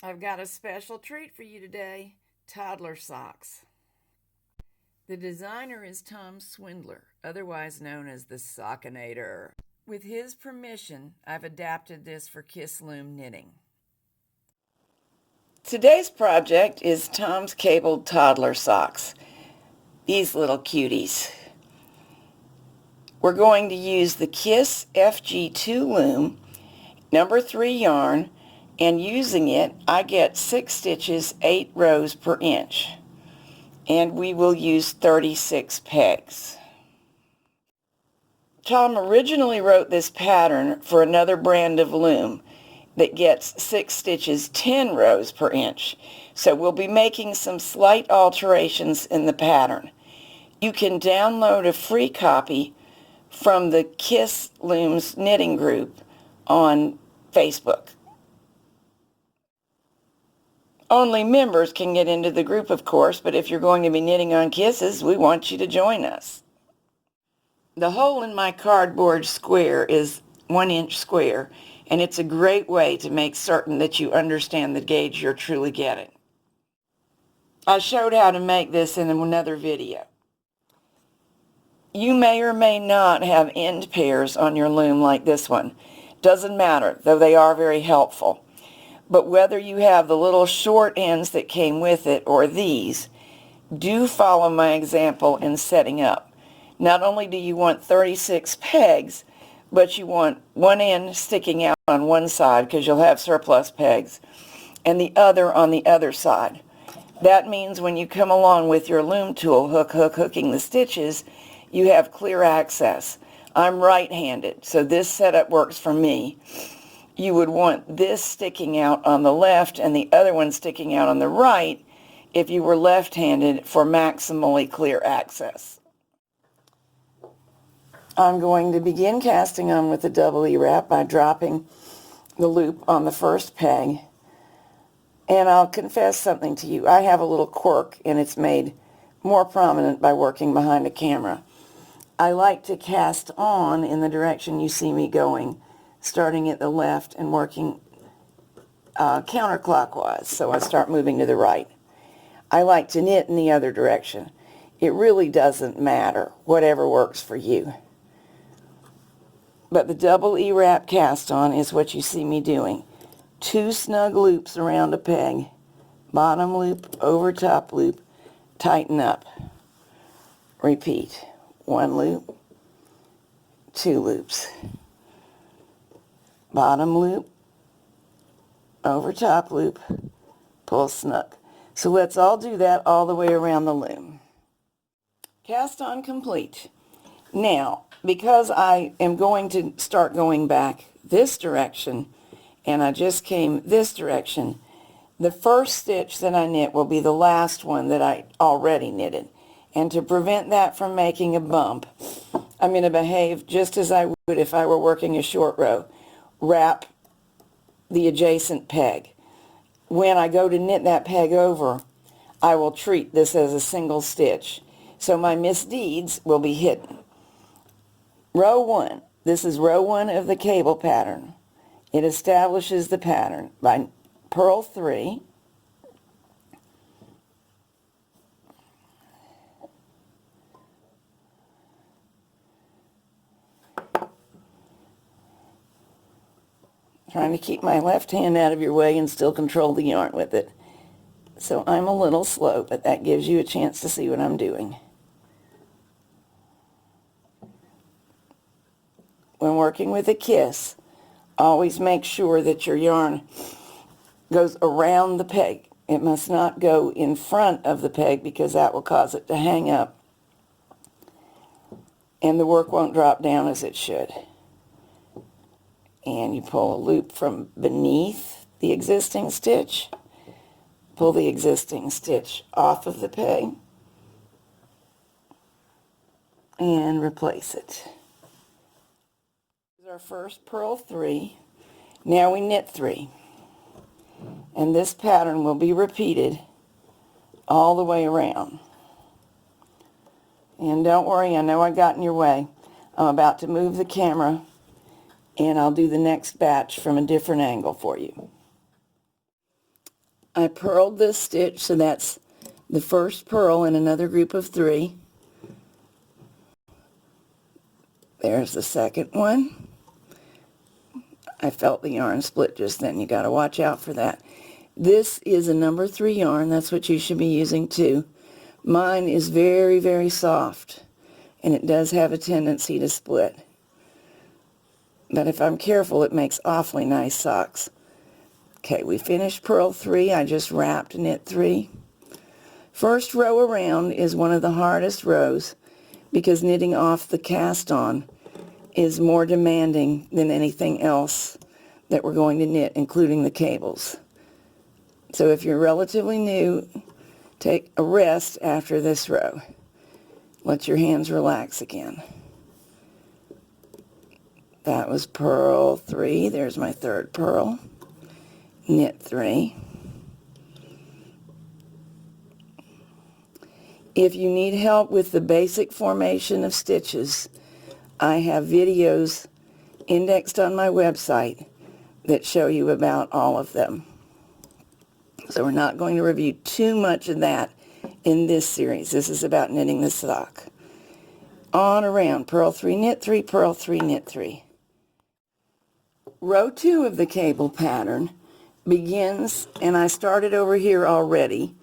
I've got a special treat for you today, toddler socks. The designer is Tom Swindler, otherwise known as the Sockinator. With his permission, I've adapted this for Kiss Loom knitting. Today's project is Tom's cabled toddler socks. These little cuties. We're going to use the Kiss FG2 loom, number 3 yarn, and using it, I get 6 stitches, 8 rows per inch. And we will use 36 pegs. Tom originally wrote this pattern for another brand of loom that gets 6 stitches, 10 rows per inch. So we'll be making some slight alterations in the pattern. You can download a free copy from the Kiss Looms knitting group on Facebook. Only members can get into the group, of course, but if you're going to be knitting on Kisses, we want you to join us. The hole in my cardboard square is 1 inch square, and it's a great way to make certain that you understand the gauge you're truly getting. I showed how to make this in another video. You may or may not have end pairs on your loom like this one. Doesn't matter, though they are very helpful. But whether you have the little short ends that came with it or these, do follow my example in setting up. Not only do you want 36 pegs, but you want one end sticking out on one side because you'll have surplus pegs, and the other on the other side. That means when you come along with your loom tool, hooking the stitches, you have clear access. I'm right-handed, so this setup works for me. You would want this sticking out on the left and the other one sticking out on the right if you were left-handed for maximally clear access. I'm going to begin casting on with the double E-wrap by dropping the loop on the first peg. And I'll confess something to you. I have a little quirk, and it's made more prominent by working behind a camera. I like to cast on in the direction you see me going, starting at the left and working counterclockwise, so I start moving to the right. I like to knit in the other direction. It really doesn't matter, whatever works for you. But the double E-wrap cast on is what you see me doing. 2 snug loops around a peg, bottom loop over top loop, tighten up. Repeat. 1 loop, 2 loops. Bottom loop, over top loop, pull snug. So let's all do that all the way around the loom. Cast on complete. Now, because I am going to start going back this direction, and I just came this direction, the first stitch that I knit will be the last one that I already knitted. And to prevent that from making a bump, I'm going to behave just as I would if I were working a short row. Wrap the adjacent peg. When I go to knit that peg over, I will treat this as a single stitch. So my misdeeds will be hidden. Row 1. This is row 1 of the cable pattern. It establishes the pattern by purl 3, trying to keep my left hand out of your way and still control the yarn with it. So I'm a little slow, but that gives you a chance to see what I'm doing. When working with a kiss, always make sure that your yarn goes around the peg. It must not go in front of the peg because that will cause it to hang up and the work won't drop down as it should. And you pull a loop from beneath the existing stitch, pull the existing stitch off of the peg, and replace it. This is our first purl 3. Now we knit 3. And this pattern will be repeated all the way around. And don't worry, I know I got in your way. I'm about to move the camera and I'll do the next batch from a different angle for you. I purled this stitch, so that's the first purl in another group of 3. There's the second one. I felt the yarn split just then. You got to watch out for that. This is a number 3 yarn. That's what you should be using too. Mine is very, very soft, and it does have a tendency to split. But if I'm careful, it makes awfully nice socks. Okay, we finished purl 3. I just wrapped knit 3. First row around is one of the hardest rows because knitting off the cast on is more demanding than anything else that we're going to knit, including the cables. So if you're relatively new, take a rest after this row. Let your hands relax again. That was purl 3. There's my third purl. Knit 3. If you need help with the basic formation of stitches, I have videos indexed on my website that show you about all of them. So we're not going to review too much of that in this series. This is about knitting the sock. On around, purl 3, knit 3, purl 3, knit 3. Row 2 of the cable pattern begins, and I started over here already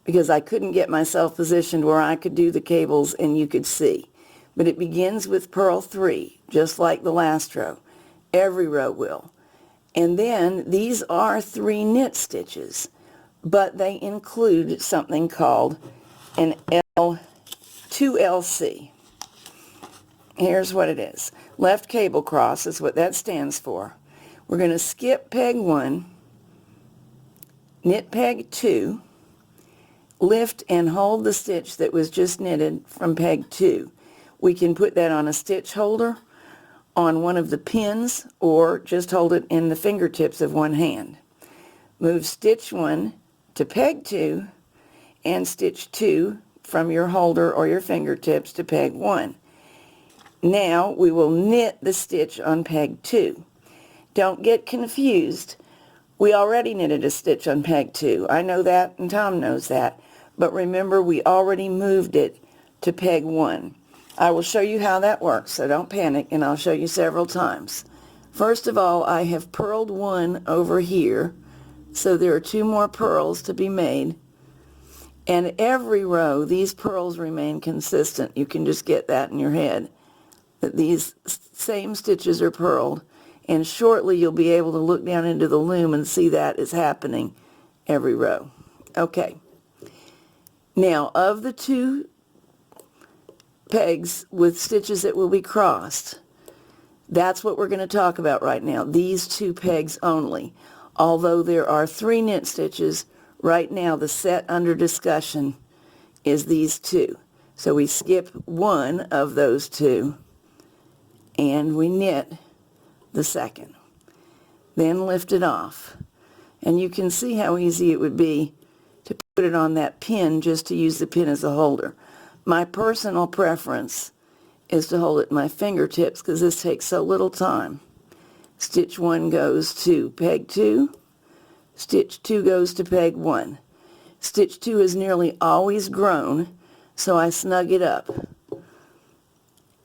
because I couldn't get myself positioned where I could do the cables and you could see. But it begins with purl 3, just like the last row. Every row will. And then these are 3 knit stitches, but they include something called an 2LC. Here's what it is. Left cable cross is what that stands for. We're going to skip peg 1, knit peg 2, lift and hold the stitch that was just knitted from peg 2. We can put that on a stitch holder, on one of the pins, or just hold it in the fingertips of one hand. Move stitch 1 to peg 2 and stitch 2 from your holder or your fingertips to peg 1. Now we will knit the stitch on peg 2. Don't get confused. We already knitted a stitch on peg 2. I know that and Tom knows that. But remember, we already moved it to peg 1. I will show you how that works, so don't panic, and I'll show you several times. First of all, I have purled 1 over here, so there are 2 more purls to be made. And every row, these purls remain consistent. You can just get that in your head, that these same stitches are purled. And shortly you'll be able to look down into the loom and see that is happening every row. Okay. Now, of the 2 pegs with stitches that will be crossed, that's what we're going to talk about right now. These 2 pegs only. Although there are 3 knit stitches, right now the set under discussion is these 2. So we skip one of those 2 and we knit the second. Then lift it off. And you can see how easy it would be to put it on that pin, just to use the pin as a holder. My personal preference is to hold it in my fingertips because this takes so little time. Stitch 1 goes to peg 2. Stitch 2 goes to peg 1. Stitch 2 is nearly always grown, so I snug it up.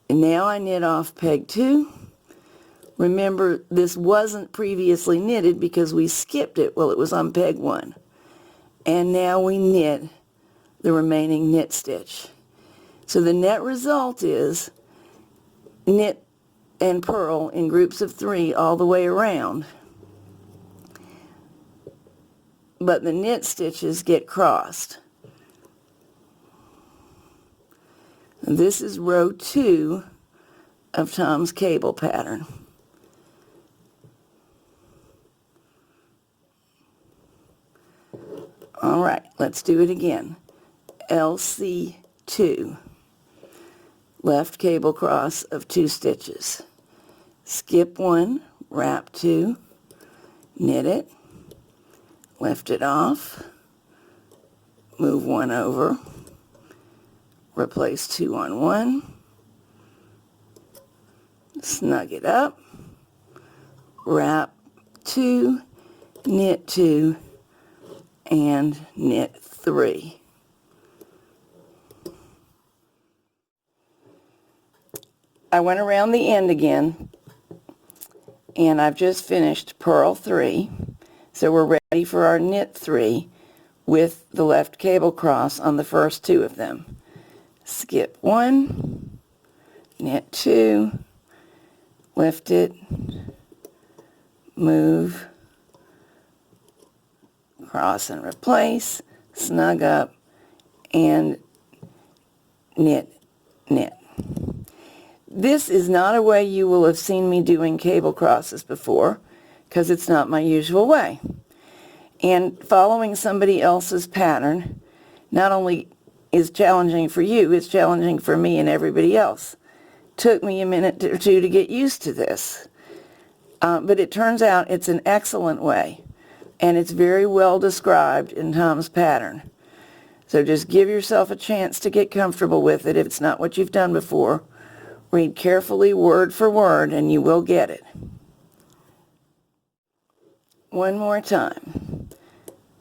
And now I knit off peg 2. Remember, this wasn't previously knitted because we skipped it while it was on peg 1. And now we knit the remaining knit stitch. So the net result is knit and purl in groups of 3 all the way around. But the knit stitches get crossed. And this is row 2 of Tom's cable pattern. All right, let's do it again. LC2, left cable cross of 2 stitches. Skip 1, wrap 2, knit it, lift it off, move 1 over, replace 2 on 1, snug it up, wrap 2, knit 2, and knit 3. I went around the end again, and I've just finished purl 3, so we're ready for our knit 3 with the left cable cross on the first 2 of them. Skip 1, knit 2, lift it, move, cross and replace, snug up, and knit, knit. This is not a way you will have seen me doing cable crosses before, because it's not my usual way. And following somebody else's pattern not only is challenging for you, it's challenging for me and everybody else. Took me a minute or two to get used to this. But it turns out it's an excellent way, and it's very well described in Tom's pattern. So just give yourself a chance to get comfortable with it if it's not what you've done before. Read carefully word for word and you will get it. One more time.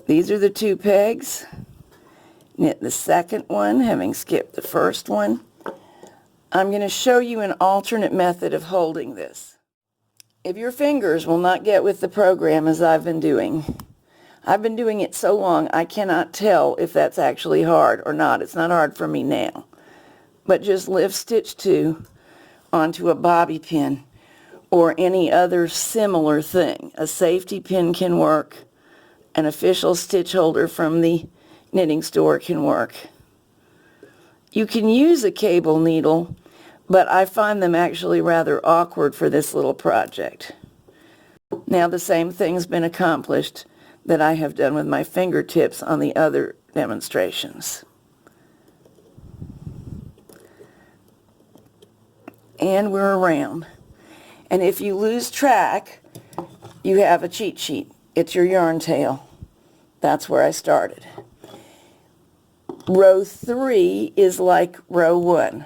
These are the 2 pegs. Knit the second one, having skipped the first one. I'm going to show you an alternate method of holding this. If your fingers will not get with the program as I've been doing it so long I cannot tell if that's actually hard or not. It's not hard for me now. But just lift stitch 2 onto a bobby pin or any other similar thing. A safety pin can work. An official stitch holder from the knitting store can work. You can use a cable needle, but I find them actually rather awkward for this little project. Now the same thing's been accomplished that I have done with my fingertips on the other demonstrations. And we're around. And if you lose track, you have a cheat sheet. It's your yarn tail. That's where I started. Row 3 is like row 1.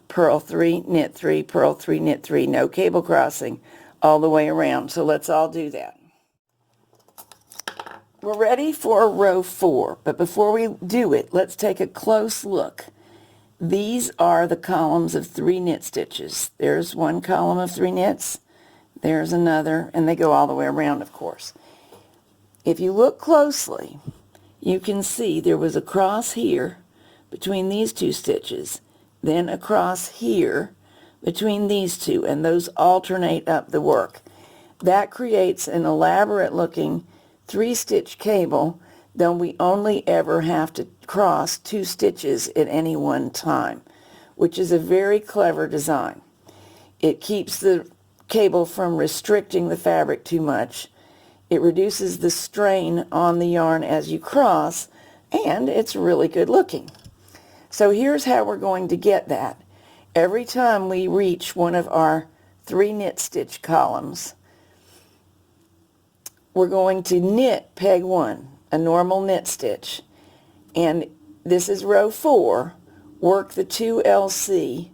Purl 3, knit 3, purl 3, knit 3. No cable crossing all the way around. So let's all do that. We're ready for row 4, but before we do it, let's take a close look. These are the columns of 3 knit stitches. There's one column of 3 knits, there's another, and they go all the way around, of course. If you look closely, you can see there was a cross here between these 2 stitches, then a cross here between these 2, and those alternate up the work. That creates an elaborate looking 3-stitch cable, though we only ever have to cross 2 stitches at any one time, which is a very clever design. It keeps the cable from restricting the fabric too much. It reduces the strain on the yarn as you cross, and it's really good looking. So here's how we're going to get that. Every time we reach one of our 3 knit stitch columns, we're going to knit peg 1, a normal knit stitch, and this is row 4. Work the 2 LC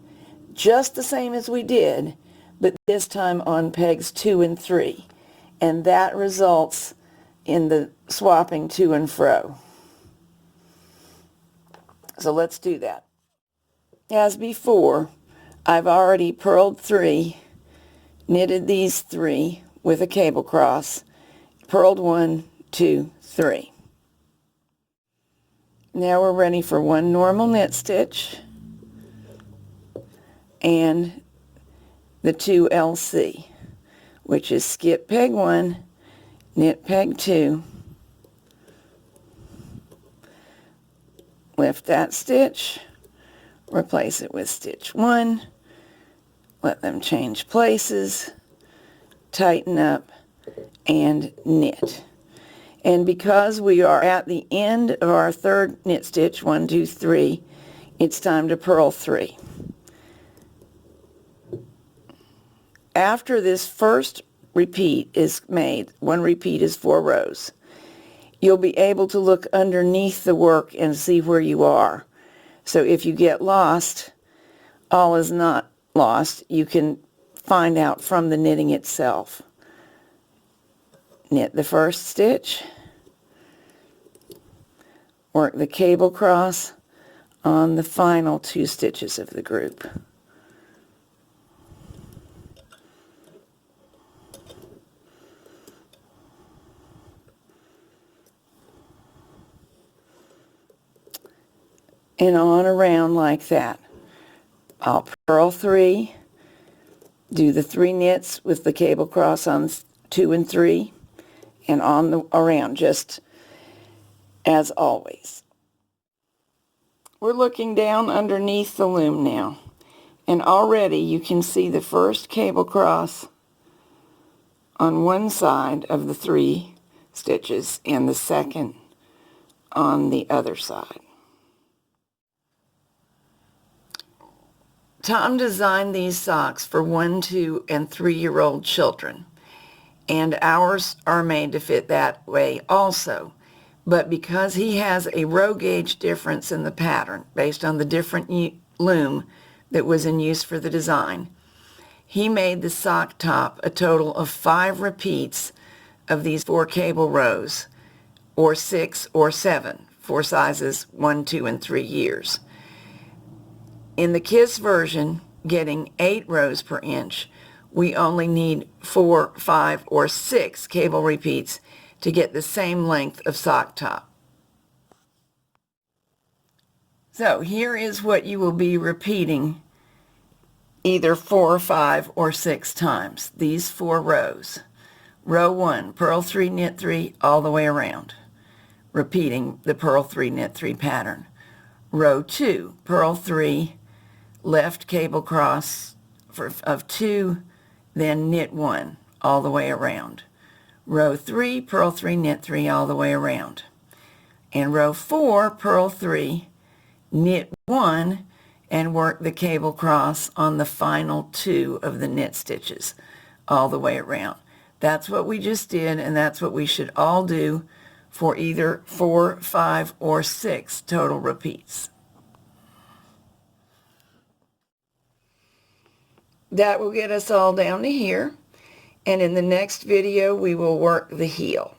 just the same as we did, but this time on pegs 2 and 3, and that results in the swapping to and fro. So let's do that. As before, I've already purled 3, knitted these 3 with a cable cross, purled 1, 2, 3. Now we're ready for 1 normal knit stitch and the 2 LC, which is skip peg 1, knit peg 2, lift that stitch, replace it with stitch 1, let them change places, tighten up, and knit. And because we are at the end of our 3rd knit stitch, 1, 2, 3, it's time to purl 3. After this first repeat is made, 1 repeat is 4 rows, you'll be able to look underneath the work and see where you are. So if you get lost, all is not lost. You can find out from the knitting itself. Knit the first stitch, work the cable cross on the final 2 stitches of the group. And on around like that. I'll purl 3, do the 3 knits with the cable cross on 2 and 3, and on the around, just as always. We're looking down underneath the loom now, and already you can see the first cable cross on one side of the 3 stitches and the second on the other side. Tom designed these socks for 1, 2, and 3-year-old children, and ours are made to fit that way also. But because he has a row gauge difference in the pattern based on the different loom that was in use for the design, he made the sock top a total of 5 repeats of these 4 cable rows, or 6 or 7 for sizes 1, 2, and 3 years. In the Kiss version, getting 8 rows per inch, we only need 4, 5, or 6 cable repeats to get the same length of sock top. So here is what you will be repeating either 4, 5, or 6 times. These 4 rows. Row 1, purl 3, knit 3 all the way around, repeating the purl 3, knit 3 pattern. Row 2, purl 3, left cable cross of 2, then knit 1 all the way around. Row 3, purl 3, knit 3 all the way around. And row 4, purl 3, knit 1, and work the cable cross on the final 2 of the knit stitches all the way around. That's what we just did, and that's what we should all do for either 4, 5, or 6 total repeats. That will get us all down to here, and in the next video we will work the heel.